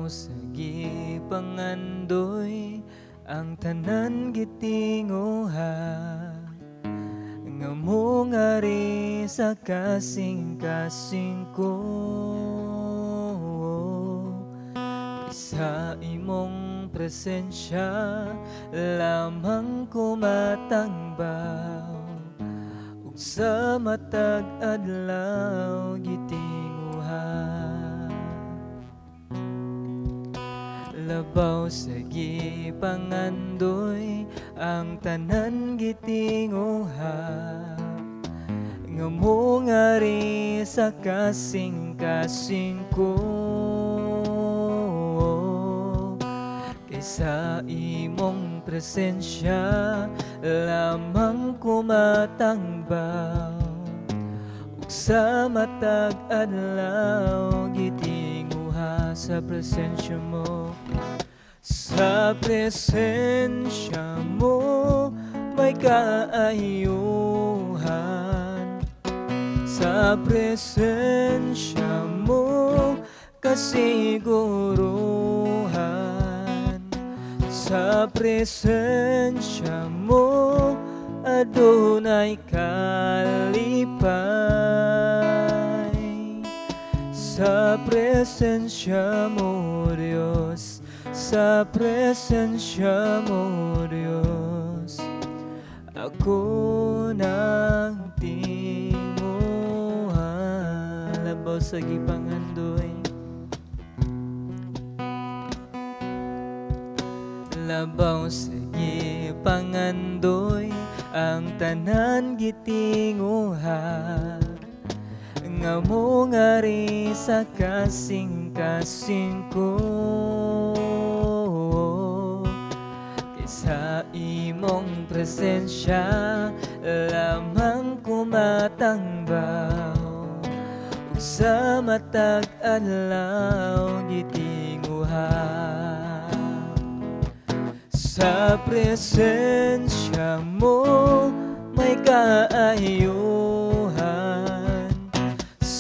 Labaw sa gipangandoy ang tanan gitinguha, nga mo ngari sa kasing-kasing ko. Sa imong presensya lamang ko matangbaw, ug sa matag adlaw gitinguha. Labaw sa gipangandoy ang tanan gitinguha, nga mo ngari sa kasing-kasing ko. Kaysa imong presensya lamang ko matangbaw, ug sa matag adlaw gitinguha. Sa presensya mo, sa presensya mo may kaayuhan. Sa presensya mo kasiguruhan. Sa presensya mo adunay kalipay. Sa presensya mo, Diyos, sa presensya mo, Diyos, ako nagtinguha. Labaw sa gipangandoy, labaw sa gipangandoy ang tanan gitinguha, nga mo ngari sa kasing-kasing ko. Kaysa imong presensya lamang ko matangbaw, ug sa matag adlaw gitinguha. Sa presensya mo may kaayuhan.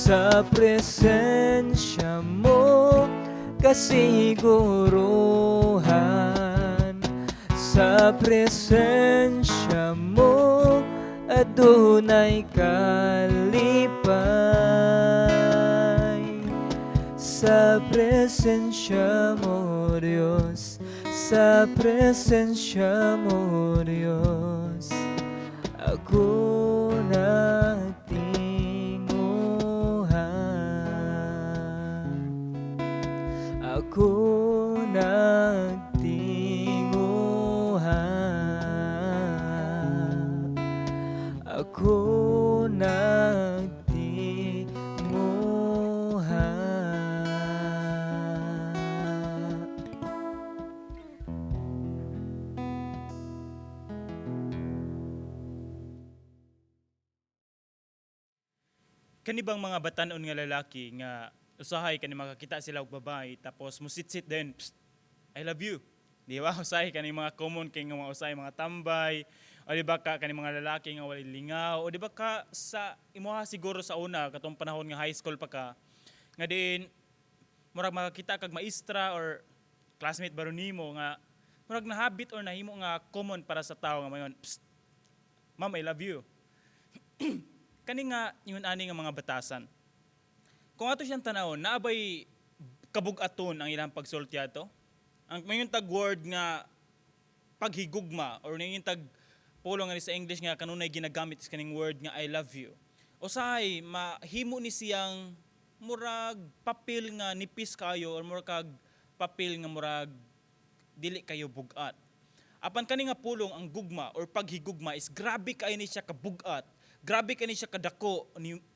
Sa presensya mo kasiguruhan. Sa presensya mo adunay kalipay. Sa presensya mo, Diyos, sa presensya mo, Diyos, ako nagtinguha. Ako nagtinguha. Ako nagtinguha. Kani bang mga batan-on nga lalaki nga usahay kani makakita sila og babae tapos musitsit din, "Psst, I love you." Di ba? Usahay kani mga common kay nga mga usahay mga tambay, o di ba ka kani mga lalaki nga walay lingaw, o di ba ka sa imuha siguro sa una katong panahon nga high school pa ka, nga din murag makakita kag maestra or classmate baro nimo nga murag nahabit or nahimo nga common para sa tao nga mayon, "Psst, ma'am, I love you." Kani nga yun ani nga mga batasan. Kung ato siyang tanawon, naabay kabug-aton ang ilang pagsulti ato. Ang mayon tag word nga paghigugma or mayon tag pulong nga sa English nga kanunay ginagamit is kaning word nga I love you. Usahay mahimo ni siyang murag papel nga nipis kayo or murag papel nga murag dili kayo bugat. Apan kani nga pulong ang gugma or paghigugma is grabe kay ni siya kabugat. Grabe kani siya kadako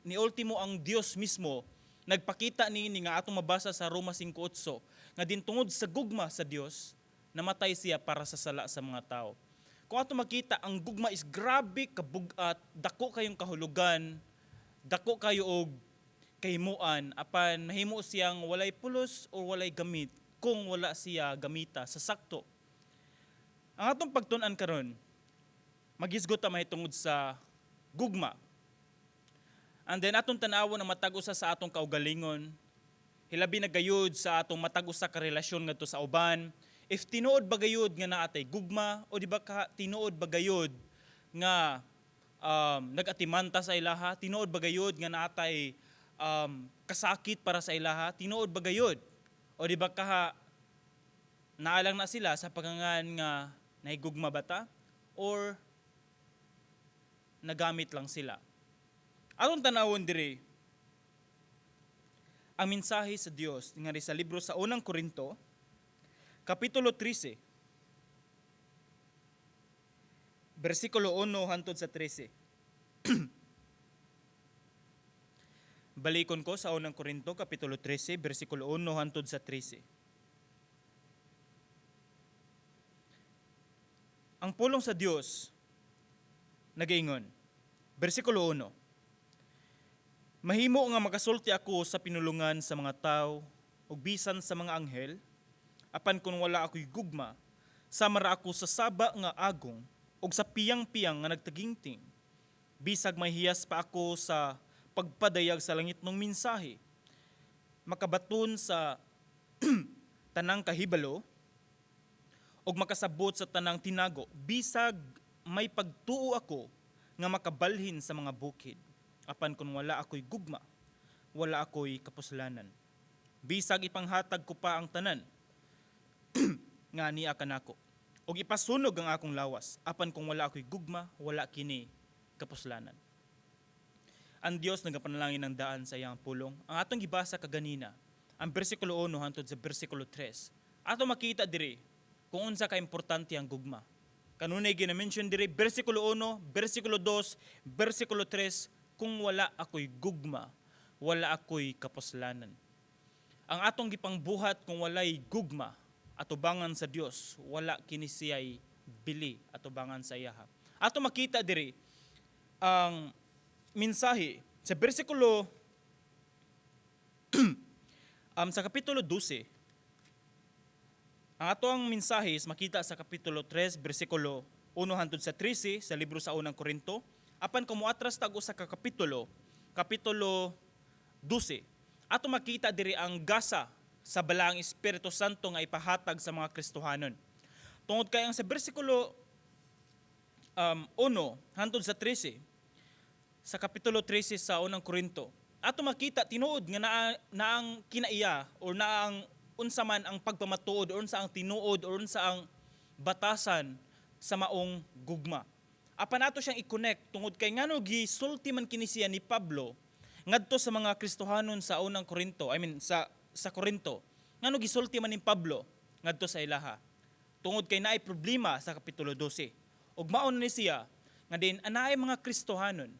ni ultimo ang Dios mismo nagpakita niini nga atong mabasa sa Roma 5:8 nga dintungod sa gugma sa Dios namatay siya para sa sala sa mga tao. Kung ato makita ang gugma is grabe kabugat, dako kayong kahulugan, dako kayo og kahimuan apan mahimo siyang walay pulos o walay gamit kung wala siya gamita sa sakto. Ang atong pagtun-an karon magisgot ta mahitungod sa gugma. And then atong tan-awon na matag-usa sa atong kaugalingon hilabi na gayud sa atong matag usa ka relasyon ngadto sa uban, if tinuod ba gayud nga naatay gugma o di ba ka tinuod ba gayud nga nagatimanta sa ilaha, tinuod ba gayud nga naatay kasakit para sa ilaha, tinuod ba gayud o di ba ka naalang na sila sa pagangan nga nahigugma bata or nagamit lang sila. Aron tanawon diri ang mensahe sa Dios nga sa libro sa unang Korinto, kapitulo 13, versikulo 1 hangtod sa 13. Balikon ko sa unang Korinto, kapitulo 13, versikulo 1 hangtod sa 13. Ang pulong sa Dios nagaingon, versikulo 1, mahimo nga makasulti ako sa pinulungan sa mga tao ug bisan sa mga anghel, apan kung wala ako'y gugma, samara ako sa saba nga agong ug sa piyang-piyang nga nagtagingting. Bisag mahiyas pa ako sa pagpadayag sa langit ng mensahe, makabaton sa tanang kahibalo ug makasabot sa tanang tinago, bisag may pagtuo ako nga makabalhin sa mga bukid. Apan kung wala ako'y gugma, wala ako'y kapuslanan. Bisag ipanghatag ko pa ang tanan nga niya kanako, ug ipasunog ang akong lawas, apan kung wala ako'y gugma, wala kini kapuslanan. Ang Dios nagapanalangin ng daan sa iyang pulong. Ang atong gibasa kaganina, ang versikulo 1 hangtod sa versikulo 3, ato makita diri kung unsa ka importante ang gugma. Kanunay gina-mention diri versikulo 1, versikulo 2, versikulo 3, kung wala ako'y gugma, wala ako'y kapuslanan. Ang atong gipangbuhat kung walay gugma, atubangan sa Dios, wala kini siya'y bili atubangan sa iyaha. Ato makita diri ang mensahe sa bersikulo sa kapitulo 12. Ang atong mensahe is makita sa kapitulo 3, bersikulo 1 hangtod sa 13 sa libro sa unang Korinto. Apan kung moatras tag usa ka kapitulo 12, ato makita diri ang gasa sa balaang Espiritu Santo nga ipahatag sa mga Kristohanon. Tungod kay ang sa bersikulo 1 hangtod sa 13 sa kapitulo 13 sa unang Korinto, ato makita tinuod nga na ang kinaiya or na ang unsa man ang pagpamatuod or unsa ang tinuod or unsa ang batasan sa maong gugma. Apan ato siyang i-connect tungod kay ngano gisulti man kini siya ni Pablo ngadto sa mga Kristohanon sa unang Korinto, sa Korinto. Ngano gisulti man ni Pablo ngadto sa ilaha. Tungod kay naay problema sa kapitulo 12. Ug maon ni siya nga din anaay mga Kristohanon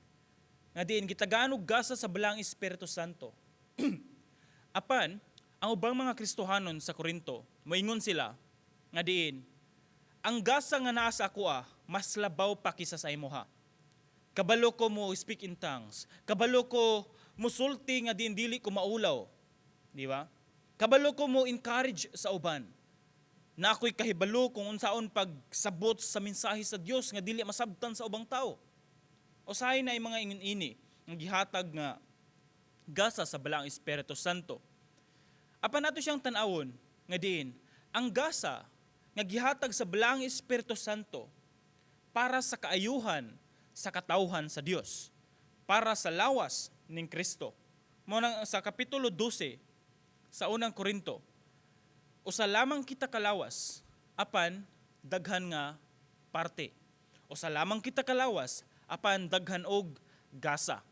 nga din gitagaan og gasa sa balaang Espiritu Santo. Apan ang ubang mga Kristohanon sa Korinto, moingon sila nga diin ang gasa nga naa sa ako mas labaw pa kisa sa imuha. Kabalo ko mo speak in tongues. Kabalo ko musulti nga diin dili ko maulaw. Di ba? Kabalo ko mo encourage sa uban. Na ako'y kahibalo kung unsaon pagsabot sa mensahe sa Dios nga dili masabtan sa ubang tao. Usahay na mga ingin-ini ang gihatag nga gasa sa balaang Espiritu Santo. Apan nato siyang tan-awon nga diin ang gasa nga gihatag sa balaang Espiritu Santo para sa kaayuhan sa katawhan sa Dios, para sa lawas ning Kristo. Muna sa kapitulo 12 sa unang Korinto, usa lamang kita kalawas, apan daghan nga parte. Usa lamang kita kalawas, apan daghan og gasa.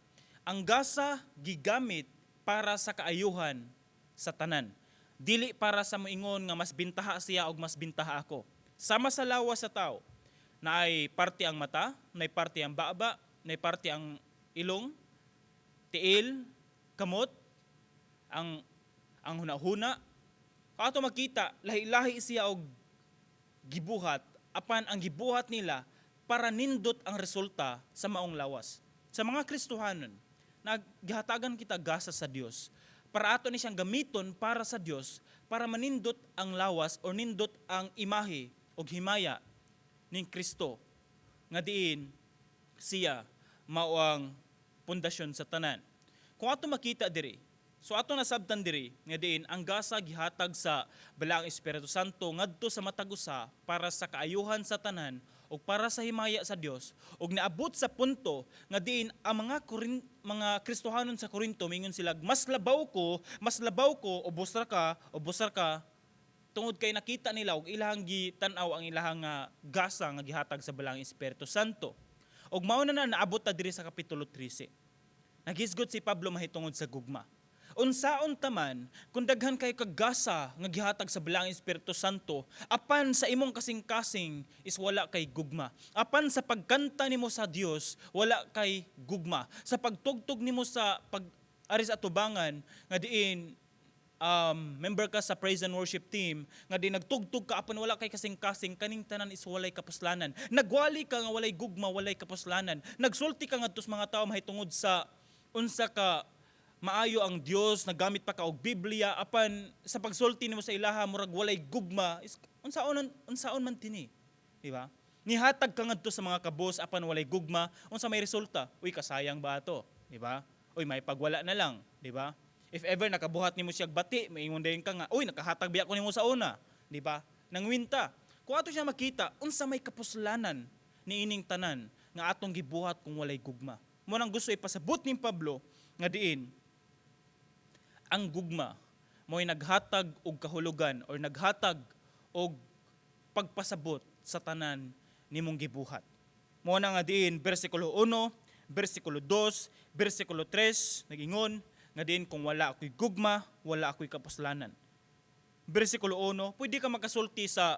Ang gasa gigamit para sa kaayuhan sa tanan. Dili para sa moingon nga mas bintaha siya og mas bintaha ako. Sama sa lawas sa tao, naay parte ang mata, naay parte ang baba, naay parte ang ilong, tiil, kamot, ang hunahuna. Ato makita lahi-lahi siya og gibuhat, apan ang gibuhat nila para nindot ang resulta sa maong lawas. Sa mga Kristohanon, naghatagan kita gasa sa Dios para ato ni siyang gamiton para sa Dios para manindot ang lawas o nindot ang imahe o himaya ning Kristo nga diin siya mao ang pundasyon sa tanan. Kung ato makita diri So ato nasabtan diri nga diin ang gasa gihatag sa balaang Espiritu Santo ngadto sa matag usa para sa kaayuhan sa tanan o para sa himaya sa Dios ug naabot sa punto nga diin ang mga Kristohanon sa Corinto mingon sila mas labaw ko ubos ra ka tungod kay nakita nila og ilahang gitan-aw ang ilahang gasa nga gihatag sa balaang Espiritu Santo. Og mao na naabot ta diri sa kapitulo 13. Naghisgot si Pablo mahitungod sa gugma. Unsaon taman kung daghan kay kagasa nga gihatag sa balaang Espiritu Santo, apan sa imong kasing-kasing is wala kay gugma. Apan sa pagkanta nimo sa Dios, wala kay gugma. Sa pagtugtog nimo sa pag-ari sa atubangan nga diin member ka sa praise and worship team nga di nagtugtog ka apan wala kay kasing-kasing kaning tanan is walay kapuslanan. Nagwali ka nga walay gugma, walay kapuslanan. Nagsulti ka ngadto sa mga tawo mahitungod sa unsa ka maayo ang Dios, nagamit pa ka og Biblia apan sa pagsulti nimo sa ilaha murag walay gugma is unsaon man tini, di ba? Nihatag ka ngadto sa mga kabos apan walay gugma, unsa may resulta? Uy, kasayang ba ato, di ba? Uy, may pagwala na lang, di ba? If ever nakabuhat nimo siya bati, maingon dayon ka nga, uy, nakahatag biya ko nimo sa una, di ba? Nangwinta. Kung ato siya makita, unsa may kapuslanan niining tanan nga atong gibuhat kung walay gugma. Mo nang gusto ipasabot ni Pablo nga diin ang gugma mo'y naghatag og kahulugan or naghatag og pagpasabot sa tanan nimong gibuhat. Mo na nga diin bersikulo 1, bersikulo 2, bersikulo 3 nagingon nga diin kung wala ako'y gugma, wala ako'y kapuslanan. Bersikulo 1, pwede ka makasulti sa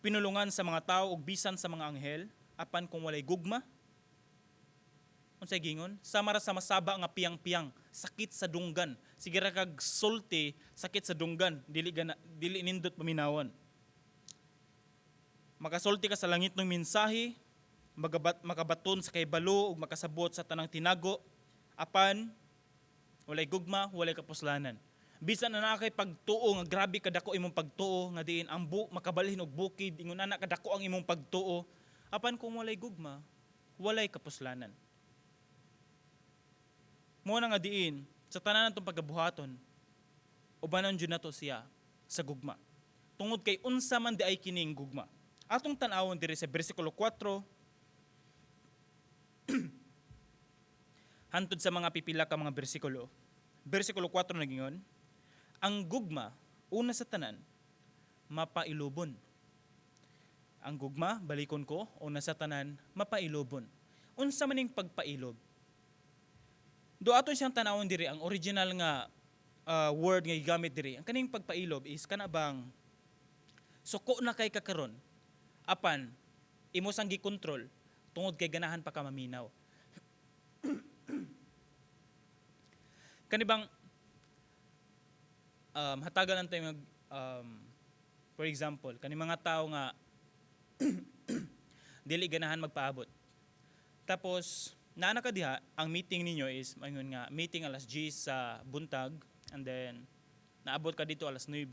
pinulungan sa mga tao ug bisan sa mga anghel apan kung walay gugma. Unsay gingon? Samara sa masaba nga piyang-piyang, sakit sa dunggan. Sige ra kag sulti, sakit sa dunggan, dili nindot paminawan. Makasulti ka sa langit ng mensahe, makabaton sa kaybalo ug makasabot sa tanang tinago, apan walay gugma, walay kapuslanan. Bisan na nakay pagtuo nga grabe kadako imong pagtuo nga diin ang makabalhin og bukid ingon ana kadako ang imong pagtuo, apan kung walay gugma, walay kapuslanan. Mo na nga diin, sa tanan natong pagkabuhaton, ubanon dyan na to siya sa gugma. Tungod kay unsa man di ay kining gugma. Atong tanawon diri sa bersikulo 4, hantod sa mga pipila ka mga bersikulo. Bersikulo 4 nagingon, ang gugma, una sa tanan, mapailubon. Ang gugma, balikon ko, una sa tanan, mapailubon. Unsa maning pagpailob? Do ato siyang tanawon diri ang original nga word nga gigamit diri. Ang kaning pagpailob is kanabang suko na kay kakaron apan imo sang gikontrol tungod kay ganahan pa ka maminaw. Kanibang hatagan lang tayo for example, kani mga tao nga dili ganahan magpaabot. Tapos naana ka diha, ang meeting ninyo is mayon nga meeting alas 10 sa buntag and then naabot ka dito alas 9.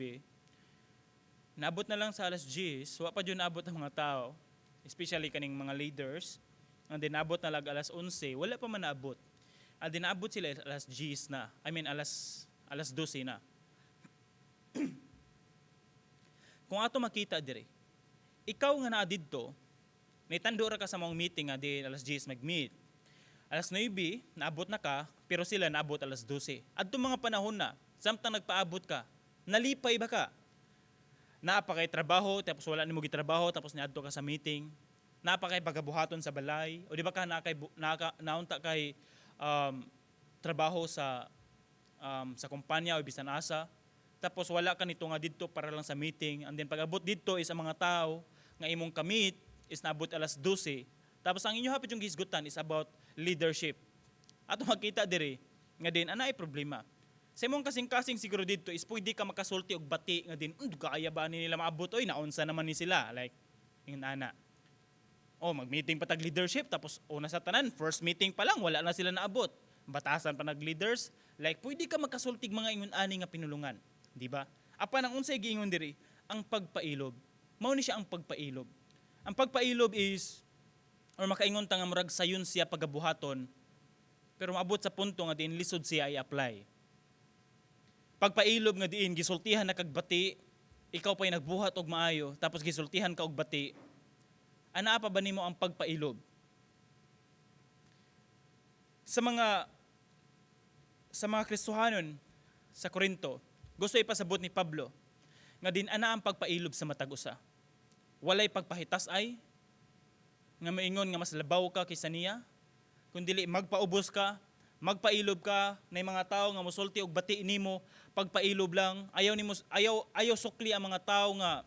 Naabot na lang sa alas 10, wa pa jud naabot ang mga tao, especially kaning mga leaders. And then naabot na lag alas 11, wala pa man naabot. And then naabot sila alas 10 na. Alas 12 na. Kung ato makita dire, ikaw nga naa didto, naitando ra ka sa mga meeting nga di alas 10 mag-meet. Alas 9, naabot na ka, pero sila naabot alas 12. Adto mga panahon na, samtang nagpaabot ka, nalipay ba ka? Naapa kay trabaho, tapos wala nimo gitrabaho, tapos niadto ka sa meeting. Naapa kay pagabuhaton sa balay, o di ba ka naunta kay trabaho sa kumpanya o bisan asa. Tapos wala ka nito nga didto para lang sa meeting. And then pag-abot didto is ang mga tao nga imong kamit is naabot alas 12. Tapos ang inyo hapit yung gisgutan is about leadership. Ato makita diri nga din ana ay problema. Sa imong kasing-kasing siguro dito is pwede ka makasulti og bati nga din kaya ba ni nila maabot oy naunsa naman ni sila like ingon ana. Oh, mag-meeting pa tag leadership tapos una sa tanan first meeting pa lang wala na sila naabot. Batasan pa nag-leaders like pwede ka makasultig mga ingon ani nga pinulungan, di ba? Apan ang unsay giingon diri ang pagpailob. Mao ni siya ang pagpailob. Ang pagpailob is or makaingon ta nga murag sayon siya pagabuhaton pero maabot sa punto nga din lisod siya i-apply. pagpailob nga diin gisultihan na kag bati, ikaw pa'y nagbuhat og maayo tapos gisultihan ka og bati, ana pa ba nimo ang pagpailob? Sa mga Kristohanon sa Korinto, gusto ipasabot ni Pablo nga din ana ang pagpailob sa matag usa. Walay pagpahitas ay nga maingon nga mas labaw ka kaysa niya, kundi magpaubos ka, magpailob ka na mga tao nga mosulti og bati nimo, pagpailob lang, ayaw sukli ang mga tao nga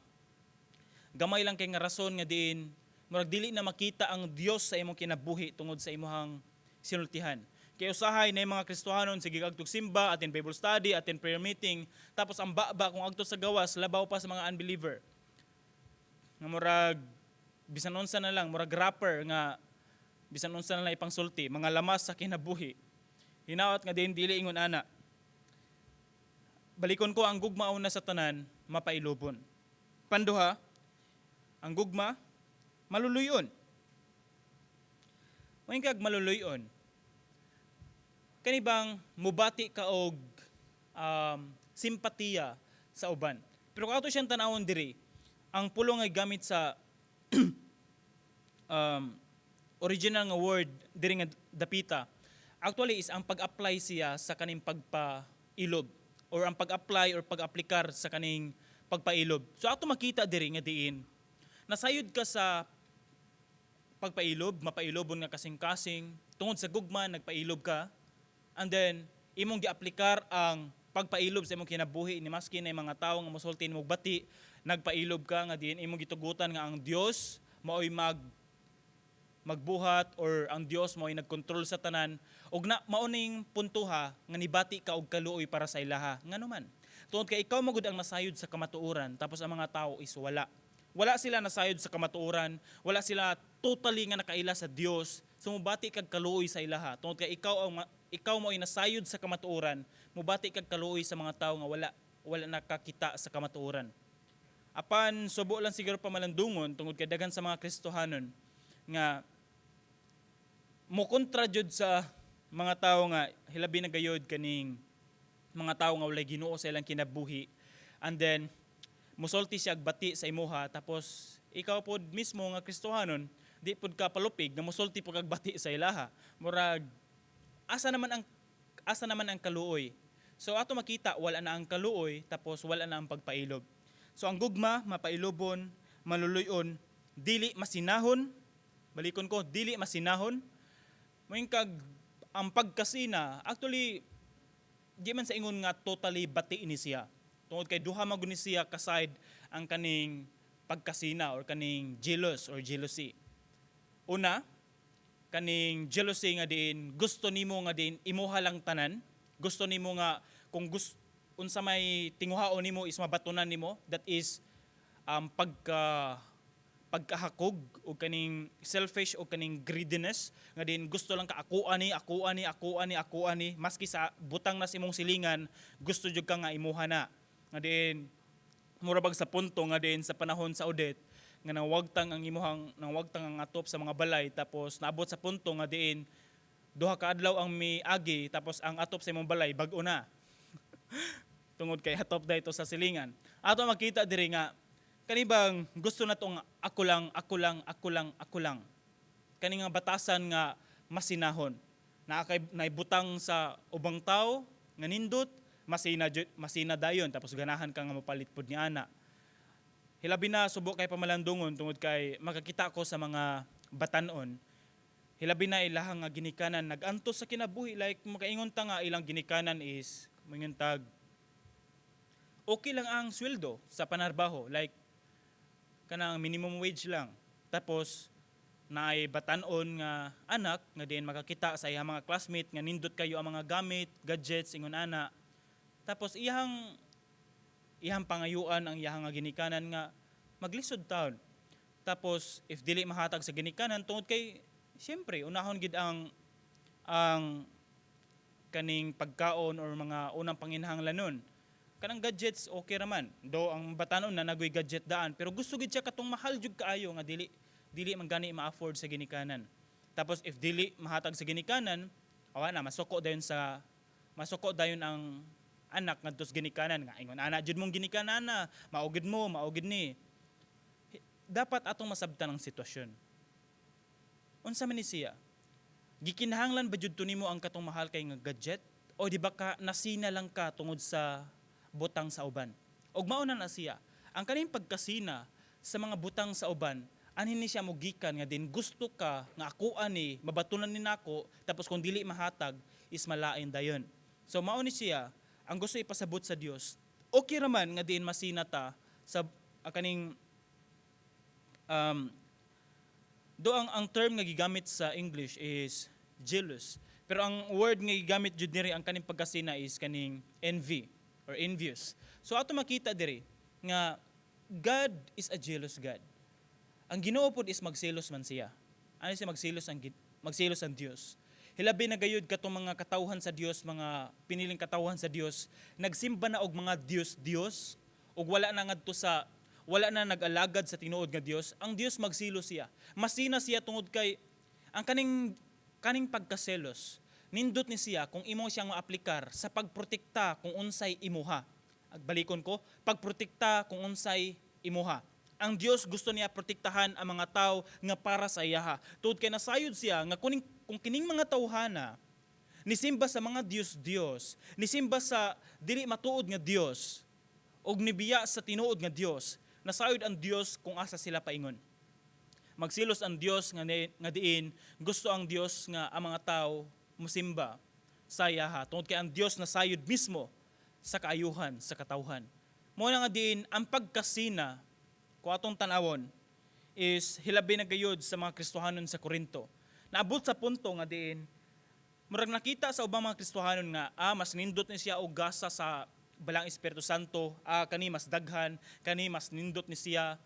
gamay lang kay nga rason nga diin murag dili na makita ang Dios sa imong kinabuhi tungod sa imong sinultihan. Kaya usahay na yung mga Kristohanon, sige agtog simba, atin Bible study, atin prayer meeting, tapos ang baba kung agto sa gawas, labaw pa sa mga unbeliever. Nga murag, bisan unsa na lang, murag rapper nga, bisan unsa na lang ipangsulti, mga lamas sa kinabuhi. Hinaot nga din dili ingon ana. Balikon ko ang gugma una sa tanan, mapailobon. Panduha, ang gugma, maluluyon. Maing kag maluluyon. Kani bang mubati ka og simpatiya sa uban. Pero kung ato siyang tanawon diri, ang pulong ay gamit sa original nga word diri nga dapita. Actually is ang pag-apply siya sa kaning pagpailob or ang pag-apply or pag-aplikar sa kaning pagpailob. So ato makita diri nga diin nasayod ka sa pagpailob, mapailobon nga kasing-kasing, tungod sa gugma nagpailob ka, and then imong giaplikar ang pagpailob sa imong kinabuhi ni maski na mga tawo nga mosulti nimo bati, nagpailob ka nga diin imong gitugutan nga ang Dios maoy magbuhat or ang Dios mao'y nagkontrol sa tanan ug na maoning puntuha nga nibati ka og kaluoy para sa ilaha nganuman tungod kay ikaw magud ang nasayod sa kamatuoran tapos ang mga tao is wala sila nasayod sa kamatuoran, wala sila totally nga nakaila sa Dios, so mubati kag kaluoy sa ilaha tungod kay ikaw mao'y nasayod sa kamatuoran, mubati kag kaluoy sa mga tao nga wala nakakita sa kamatuoran. Apan subo lang siguro pamalandungon tungod kay daghan sa mga Kristohanon nga mo kontra jud sa mga tao nga hilabi na gayod kaning mga tao nga walay Ginoo sa ilang kinabuhi, and then musulti siya bati sa imuha tapos ikaw pod mismo nga Kristohanon di pod ka palupig nga musulti pod kag bati sa ilaha, murag asa naman ang kaluoy. So ato makita wala na ang kaluoy tapos wala na ang pagpailob. So ang gugma mapailobon, maluluyon, dili masinahon, balikon ko dili masinahon. Moing kag ang pagkasina, actually di man sa ingon nga totally bati ni siya. Tungod kay duha man gud ni siya kaside ang kaning pagkasina or kaning jealous or jealousy. Una, kaning jealousy nga din gusto nimo nga din imuha lang tanan, gusto nimo nga kung unsa may tinguhaon nimo is mabatunan nimo, that is pagkahakog o kaning selfish o kaning greediness nga din gusto lang ka ako ani maski sa butang na sa imong silingan gusto jud ka nga imuha na nga din murabag sa punto nga din sa panahon sa Odette nga nawagtang ang atop sa mga balay tapos naabot sa punto nga din duha ka adlaw ang miagi tapos ang atop sa imong balay bag-o na tungod kay atop dayto sa silingan. Ato makita diri nga kanibang gusto na tong ako lang. Kani nga batasan nga masinahon. Naibutang sa ubang tao nga nindot, masina dayon tapos ganahan ka nga mapalit pod ni ana. Hilabi na subo kay pamalandungon tungod kay makakita ko sa mga batanon. Hilabi na ilahang nga ginikanan nagantos sa kinabuhi like makaingon ta nga ilang ginikanan is moingon tag okay lang ang sweldo sa panarbaho like kanang minimum wage lang. Tapos naay batanon nga anak nga diin makakita sa iyang mga classmate nga nindot kayo ang mga gamit, gadgets ingon ana. Tapos iyang pangayuan ang iyang ginikanan nga maglisod taon. Tapos if dili mahatag sa ginikanan tungod kay siyempre unahon gid ang kaning pagkaon or mga unang panginahanglanon. Kanang gadgets okay raman. Do ang batanon na nagoy gadget daan pero gusto gid siya katong mahal jud kaayo nga dili man gani ma-afford sa ginikanan. Tapos if dili mahatag sa ginikanan, awa na masoko dayon ang anak ngadtos ginikanan nga ingon ana jud mong ginikanan na maugid mo maugid ni. Dapat atong masabtan ang sitwasyon. Unsa man ni siya? Gikinahanglan ba jud to nimo ang katong mahal kay nga gadget o di ba ka nasina lang ka tungod sa butang sa uban? Og mao na siya. Ang kaning pagkasina sa mga butang sa uban, anhin ni siya mogikan nga din gusto ka nga ako ani mabatunan ni nako tapos kung dili mahatag is malain dayon. So mao ni siya ang gusto ipasabot sa Dios. Okay raman nga din masina ta sa kaning ang term nga gigamit sa English is jealous. Pero ang word nga gigamit jud diri ang kaning pagkasina is kaning envy or envious. So ato makita diri nga God is a jealous God. Ang Ginoo pod is magselos man siya. Ano siya magselos ang Dios. Hilabi na gayud katong mga katawhan sa Dios, mga piniling katawhan sa Dios, nagsimba na og mga Dios ug wala na nag-alagad sa tinuod nga Dios. Ang Dios magsilo siya. Masina siya tungod kay ang kaning pagkaselos. Nindot ni siya kung imo siyang maaplikar sa pagprotekta kung unsay imuha. Agbalikon ko, pagprotekta kung unsay imuha. Ang Dios gusto niya protektahan ang mga tao nga para sa iyaha. Tungod kay nasayod siya nga kung kining mga tawhana nisimba sa mga Dios, nisimba sa dili matuod nga Dios, og nibiya sa tinuod nga Dios, nasayod ang Dios kung asa sila paingon. Magsilos ang Dios nga diin gusto ang Dios nga ang mga tao musimba sa iyaha. Tungod kay ang Dios nasayod mismo sa kaayuhan, sa katawhan. Mo na nga diin ang pagkasina kung atong tanawon is hilabi na gayud sa mga Kristohanon sa Corinto. Naabot sa punto nga diin murag nakita sa ubang mga Kristohanon nga mas nindot ni siya og gasa sa balang Espiritu Santo, kani mas daghan, kani mas nindot ni siya.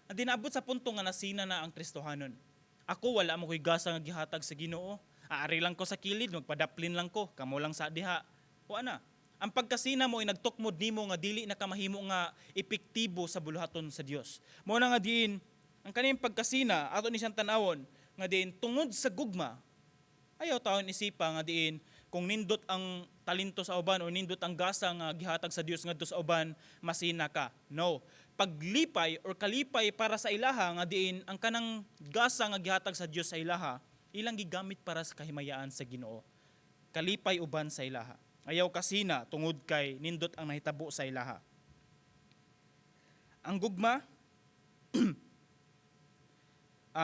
Andi naabot sa punto nga nasina na ang Kristohanon. Ako wala mo koy gasa nga gihatag sa Ginoo. Aari lang ko sa kilid, magpadaplin lang ko, kamo lang sa diha. Wa na. Ang pagkasina mo ay nagtukmod nimo nga dili na ka mahimo nga epektibo sa buluhaton sa Dios. Mao na nga diin ang kaning pagkasina ato ni siyang tanawon nga diin tungod sa gugma. Ayaw taon isipa nga diin kung nindot ang talento sa uban o nindot ang gasa nga gihatag sa Dios ngadto sa uban, masina ka. No. Paglipay or kalipay para sa ilaha nga diin ang kanang gasa nga gihatag sa Dios sa ilaha, ilang gigamit para sa kahimayaan sa Ginoo. Kalipay uban sa ilaha. Ayaw kasina tungod kay nindot ang nahitabo sa ilaha. Ang gugma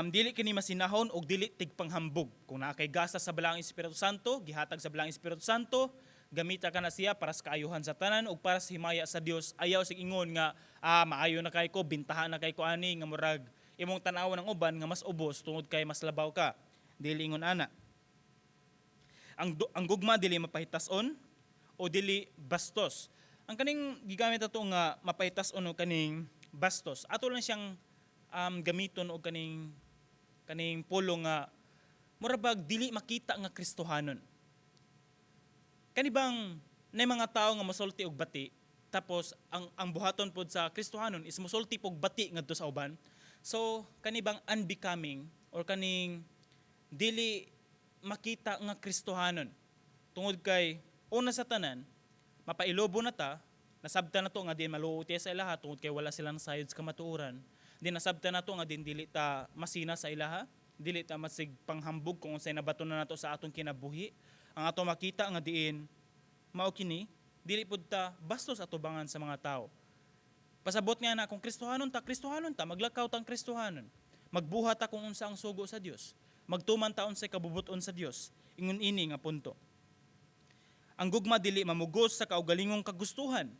dili kini masinahon og dili tigpanghambog. Kung naa kay gasa sa balang Espiritu Santo, gihatag sa balang Espiritu Santo, gamita ka na siya para sa kaayuhan sa tanan ug para sa himaya sa Dios. Ayaw sig ingon nga maayo na kay ko, bintahan na kay ko ani nga murag imong tan-awon ng uban nga mas ubos tungod kay mas labaw ka. Dili ingon ana. Ang gugma dili mapahitas-on o dili bastos. Ang kaning gigamit ato nga mapahitas-on o kaning bastos, ato lang siyang gamiton og kaning pulo nga murabag dili makita nga Kristohanon. Kani bang nay mga tao nga mosulti og bati tapos ang buhaton pod sa Kristohanon is mosulti pog bati ngadto sa uban. So kani bang unbecoming or kaning dili makita nga Kristohanon tungod kay una sa tanan mapailobo na ta, nasabtan na to nga din maluuti sa ilaha tungod kay wala silang sayod sa kamatuoran. Din nasabtan na to nga din dili ta masina sa ilaha, dili ta masig panghambog kung unsay nabaton na nato sa atong kinabuhi. Ang ato makita nga diin mao kini dili pud ta bastos atubangan sa mga tao. Pasabot nga na kung Kristohanon ta maglakaw tang Kristohanon. Magbuhat ta kung unsa ang sugo sa Dios. Magtuman ta unsay kabubuton sa Dios. Ingon ini nga punto. Ang gugma dili mamugos sa kaugalingong kagustuhan.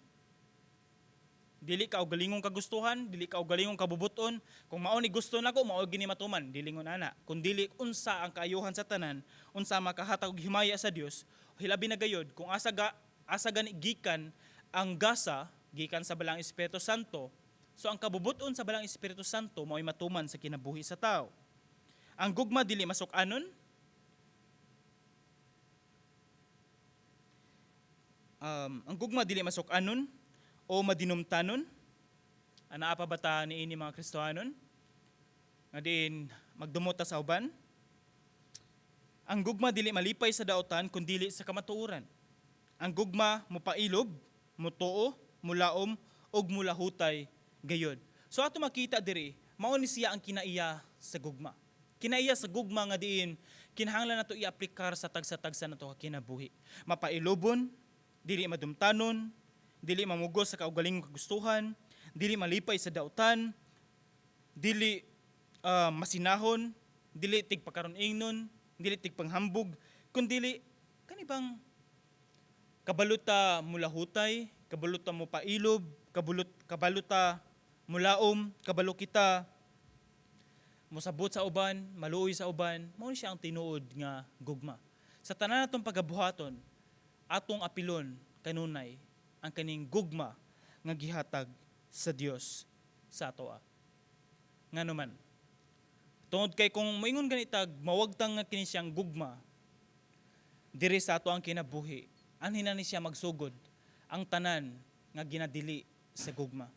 Dili kaugalingong kagustuhan, dili kaugalingong kabubuton. Kung mao ni gusto nako, mao gini matuman, dili ngon ana. Kung dili unsa ang kaayuhan sa tanan, unsa makahatag og himaya sa Dios, hilabi na gayud kung asa gani gikan ang gasa gikan sa balang Espiritu Santo. So ang kabubuton sa balang Espiritu Santo mao'y matuman sa kinabuhi sa tao. Ang gugma dili masuk-anon. Ang gugma dili masuk-anon o madinumtanon. Anaa pa bata niini mga Kristohanon? Nga din magdumot ta sa uban. Ang gugma dili malipay sa daotan kun dili sa kamatuoran. Ang gugma mopailob, mutuo, mulaom og mulahutay gayod. So ato makita diri, mao ni siya ang kinaiya sa gugma. Kinaiya sa gugma nga diin kinahanglan nato i-aplikar sa tagsa-tagsa nato ka kinabuhi. Mapailobon, dili madumtanon, dili mamugos sa kaugalingong kagustuhan, dili malipay sa dautan, dili masinahon, dili tigpakaron ingnon, dili tigpanghambog, kundi kanibang kabaluta mulahutay, kabaluta mo pailob, kabaluta mulaom, kabalo kita mosabot sa uban, maluoy sa uban, mao ni siya ang tinuod nga gugma. Sa tanan natong pagabuhaton, atong apilon kanunay ang kaning gugma nga gihatag sa Dios sa atoa. Nganuman, tungod kay kung moingon ganitag mawagtang nga kini siyang gugma diri sa ato ang kinabuhi, anhin na ni siya magsugod ang tanan nga ginadili sa gugma.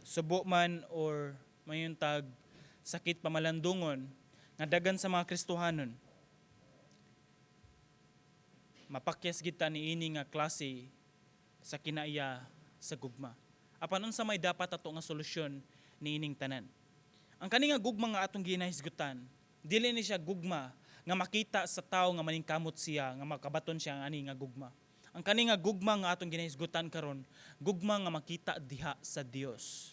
Subo man or mayon tag sakit pamalandungon nga dagan sa mga Kristohanon, mapakyas kita ni ini nga klase sa kinaiya sa gugma. Apan unsa may dapat ato nga solusyon ni ining tanan? Ang kani nga gugma nga atong ginahisgutan, dili ni siya gugma nga makita sa tao nga maningkamot siya nga makabaton siya ang ani nga gugma. Ang kani nga gugma nga atong ginahisgutan karon, gugma nga makita diha sa Dios.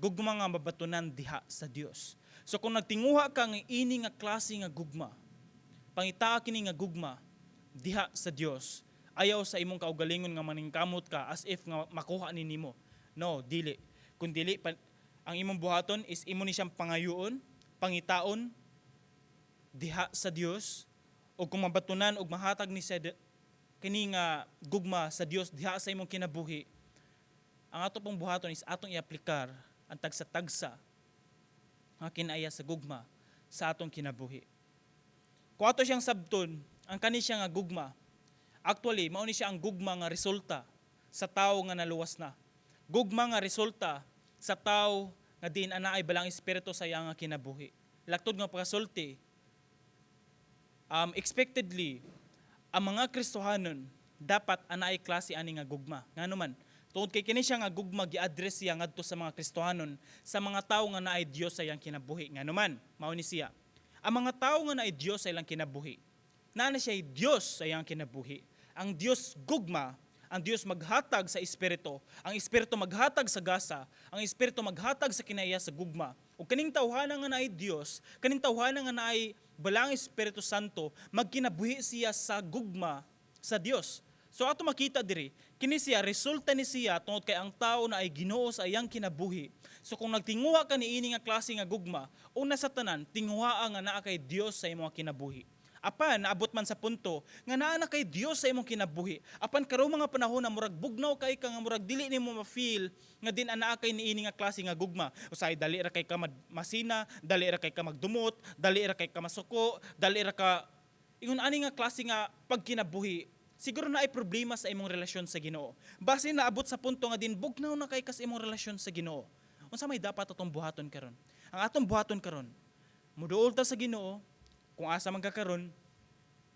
Gugma nga mabatunan diha sa Dios. So kung nagtinguha ka nga ini nga klase nga gugma, pangitaa kini nga gugma diha sa Dios, ayaw sa imong kaugalingon nga maningkamot ka as if nga makuha ni nimo. No, dili. Kung dili ang imong buhaton is imo ni siyang pangayoon, pangitaon diha sa Dios, o kung mabatunan og mahatag ni sa kini nga gugma sa Dios diha sa imong kinabuhi, ang ato pong buhaton is atong iaplikar ang tagsa-tagsa nga kinaiya sa gugma sa atong kinabuhi. Kung ato siyang sabton, ang kani siya nga gugma, actually, mao ni siya ang gugma nga resulta sa tao nga naluwas na. Gugma nga resulta sa tao nga diin ana ay balang espiritu sa iya nga kinabuhi. Laktod nga pagkasulti, expectedly, ang mga Kristohanon dapat ana ay klase ani nga gugma. Nganuman, tungod kay kini siya nga gugma gi-address siya ngadto sa mga Kristohanon, sa mga tao nga naay Dios sa iyang kinabuhi. Nganuman, mao ni siya. Ang mga tao nga naay Dios sa ilang kinabuhi, naa na siya Dios sa iyang kinabuhi. Ang Dios gugma, ang Dios maghatag sa espiritu, ang espiritu maghatag sa gasa, ang espiritu maghatag sa kinaiya sa gugma. O kaning tawhana nga naay Dios, kaning tawhana nga naay balang Espiritu Santo, magkinabuhi siya sa gugma sa Dios. So ato makita diri, kini siya resulta ni siya tungod kay ang tao na ay Ginoo sa iyang kinabuhi. So kung nagtinguha ka ni ini nga klase nga gugma, una sa tanan tinguha nga naa kay Dios sa imong kinabuhi. Apan naabot man sa punto nga naa na kay Dios sa imong kinabuhi. Apan karo mga panahon na murag bugnaw kay ka nga murag dili nimo ma-feel nga din ana kay ni ini nga klase nga gugma. Usay dali ra kay ka masina, dali ra kay ka magdumot, dali ra kay ka masuko, dali ra ka ingon ani nga klase nga pagkinabuhi. Siguro na ay problema sa imong relasyon sa Ginoo. Base naabot sa punto nga din bugnaw na kay kas imong relasyon sa Ginoo. Unsa may dapat atong buhaton karon? Ang atong buhaton karon, muduol ta sa Ginoo, kung asa man ka karon,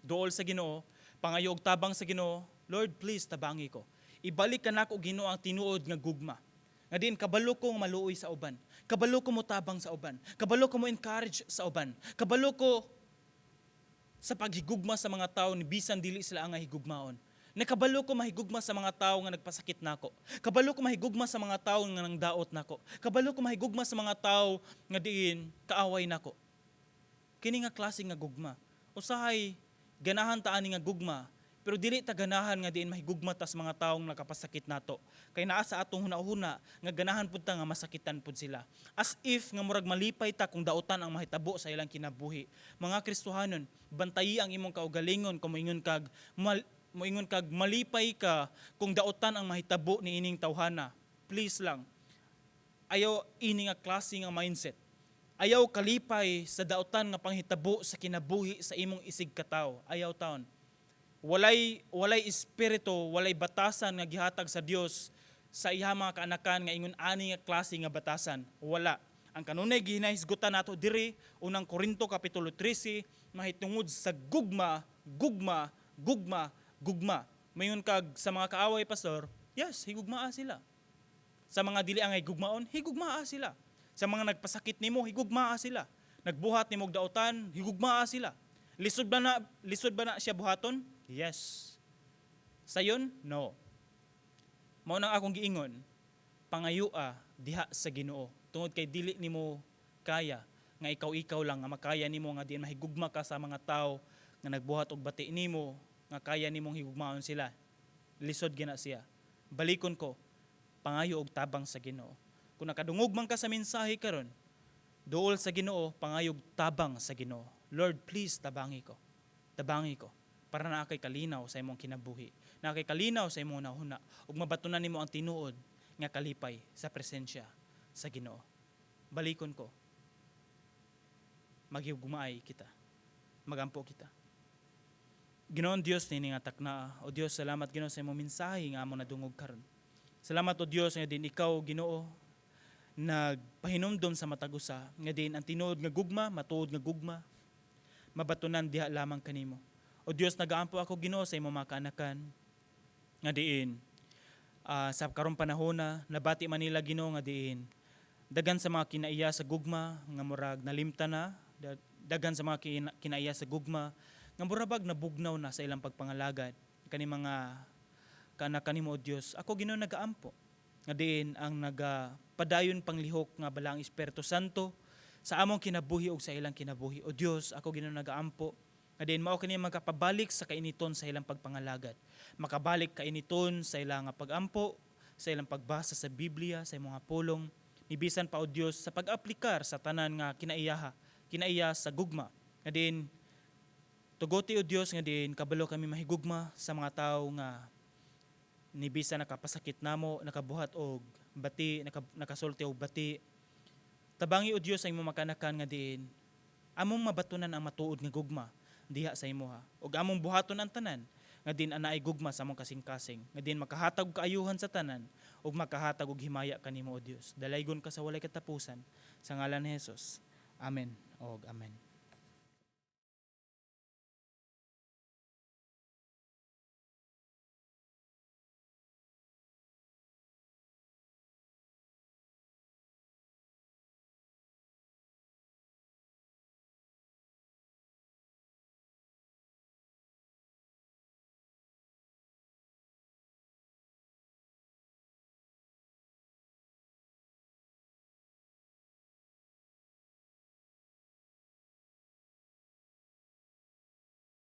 duol sa Ginoo, pangayo og tabang sa Ginoo, Lord, please tabangi ko. Ibalik ka nako Ginoo ang tinuod nga gugma. Nga din kabalo ko maluoy sa uban. Kabalo ko mo tabang sa uban. Kabalo ko mo encourage sa uban. Kabalo ko sa paghigugma sa mga tao ni bisan dili sila ang higugmaon. Nakabalo ko mahigugma sa mga tao nga nagpasakit nako. Kabalo ko mahigugma sa mga tao nga nangdaot nako. Kabalo ko mahigugma sa mga tao nga diin kaaway nako. Kini nga klase nga gugma. Usahay ganahan ta ani nga gugma, pero dili ta ganahan nga diin mahigugma ta sa mga taong nakapasakit nato. Kay naa sa atong hunahuna nga ganahan pud ta nga masakitan pud sila. As if nga murag malipay ta kung daotan ang mahitabo sa ilang kinabuhi. Mga Kristohanon, bantayi ang imong kaugalingon kung moingon kag malipay ka kung daotan ang mahitabo ni ining tawhana. Please lang. Ayaw ini nga klase nga mindset. Ayaw kalipay sa daotan nga panghitabo sa kinabuhi sa imong isig katawo. Ayaw taon. Walay espiritu, walay batasan nga gihatag sa Dios sa iya mga kaanakan nga ingon ani nga klase nga batasan. Wala. Ang kanunay ginahisgutan nato diri unang Korinto kapitulo 13 mahitungod sa gugma, gugma. Mayon kag sa mga kaaway pastor, yes, higugmaa sila. Sa mga dili angay gugmaon, higugmaa sila. Sa mga nagpasakit nimo, higugmaa sila. Nagbuhat nimo og daotan, higugmaa sila. Lisod ba na siya buhaton? Yes. Sayon? No. Mao nang akong giingon, pangayua diha sa Ginoo. Tungod kay dili nimo kaya nga ikaw lang nga makaya nimo nga diin mahigugma ka sa mga tao nga nagbuhat og bati nimo nga kaya nimong higugmaon sila. Lisod gina siya. Balikon ko, pangayo og tabang sa Ginoo. Kung nakadungog man ka sa mensahe karon, duol sa Ginoo, pangayog tabang sa Ginoo. Lord, please tabangi ko. Tabangi ko para na kay kalinaw sa imong kinabuhi. Na kay kalinaw sa imong nahuna ug mabatunan nimo ang tinuod nga kalipay sa presensya sa Ginoo. Balikon ko. Maghigugmaay kita. Magampo kita. Ginoon Dios nini nga takna. O Dios, salamat Ginoo sa imong mensahe nga amo nadungog karon. Salamat o Dios nga din ikaw Ginoo nagpahinumdom sa matagusa nga din ang tinuod nga gugma, matuod nga gugma, mabatunan diha lamang kanimo. O Dios, nagaampo ako Ginoo sa imong mga kaanakan nga diin sa karong panahon na nabati man nila Ginoo nga diin dagan sa mga kinaiya sa gugma nga murag nalimta na, dagan sa mga kinaiya sa gugma nga murabag nabugnaw na sa ilang pagpangalagad kani mga kaanakan nimo o Dios. Ako Ginoo nagaampo nga diin ang nagapadayon panglihok nga balang Espiritu Santo sa among kinabuhi ug sa ilang kinabuhi. O Dios, ako Ginoo nagaampo nga diin mao kini makapabalik sa kainiton sa ilang pagpangalagad. Makabalik kainiton sa ilang pagampo, sa ilang pagbasa sa Biblia, sa mga pulong. Nibisan pa o Dios sa pag-aplikar sa tanan nga kinaiya sa gugma. Nga diin tuguti o Dios nga diin kabalo kami mahigugma sa mga tawo nga nibisan nakapasakit namo, nakabuhat og bati, nakasulti og bati. Tabangi o Dios sa imong makanakan nga diin among mabatunan ang matuod nga gugma diha sa imo ha. Ug among buhaton ang tanan nga din anaay gugma sa among kasing-kasing. Nga din makahatag og kaayuhan sa tanan ug makahatag og himaya kanimo o Dios. Dalaygon ka sa walay katapusan sa ngalan ni Hesus. Amen. Og amen.